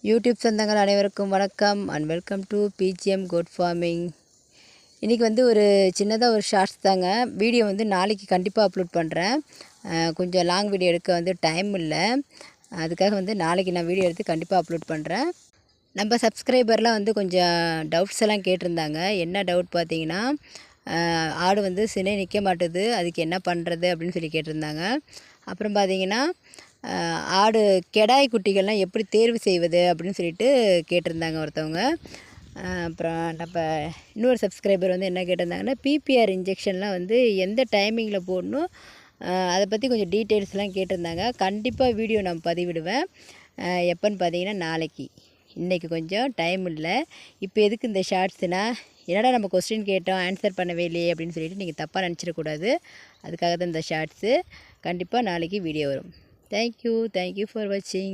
YouTube சொந்தங்கள் அனைவருக்கும் வணக்கம் and welcome to BGM code farming. இன்றைக்கி வந்து ஒரு சின்னதாக ஒரு ஷார்ட்ஸ் தாங்க. வீடியோ வந்து நாளைக்கு கண்டிப்பாக அப்லோட் பண்ணுறேன். கொஞ்சம் லாங் வீடியோ எடுக்க வந்து டைம் இல்லை, அதுக்காக வந்து நாளைக்கு நான் வீடியோ எடுத்து கண்டிப்பாக அப்லோட் பண்ணுறேன். நம்ம சப்ஸ்கிரைபர்லாம் வந்து கொஞ்சம் டவுட்ஸ் எல்லாம் கேட்டிருந்தாங்க. என்ன டவுட் பார்த்தீங்கன்னா, ஆடு வந்து சினை நிற்க மாட்டுது, அதுக்கு என்ன பண்ணுறது அப்படின்னு சொல்லி கேட்டிருந்தாங்க. அப்புறம் பார்த்தீங்கன்னா, ஆடு கெடாய் குட்டிகள்லாம் எப்படி தேர்வு செய்வது அப்படின்னு சொல்லிட்டு கேட்டிருந்தாங்க ஒருத்தவங்க. அப்புறம் நம்ம இன்னொரு சப்ஸ்கிரைபர் வந்து என்ன கேட்டிருந்தாங்கன்னா, பிபிஆர் இன்ஜெக்ஷன்லாம் வந்து எந்த டைமிங்கில் போடணும், அதை பற்றி கொஞ்சம் டீட்டெயில்ஸ்லாம் கேட்டிருந்தாங்க. கண்டிப்பாக வீடியோ நான் பதிவிடுவேன். எப்போன்னு பார்த்தீங்கன்னா நாளைக்கு. இன்றைக்கி கொஞ்சம் டைம் இல்லை. இப்போ எதுக்கு இந்த ஷார்ட்ஸ்னா, என்னடா நம்ம கொஸ்டின் கேட்டோம் ஆன்சர் பண்ணவே இல்லையே அப்படின்னு சொல்லிட்டு நீங்கள் தப்பாக நினச்சிடக்கூடாது. அதுக்காக தான் இந்த ஷார்ட்ஸு. கண்டிப்பாக நாளைக்கு வீடியோ வரும். Thank you for watching.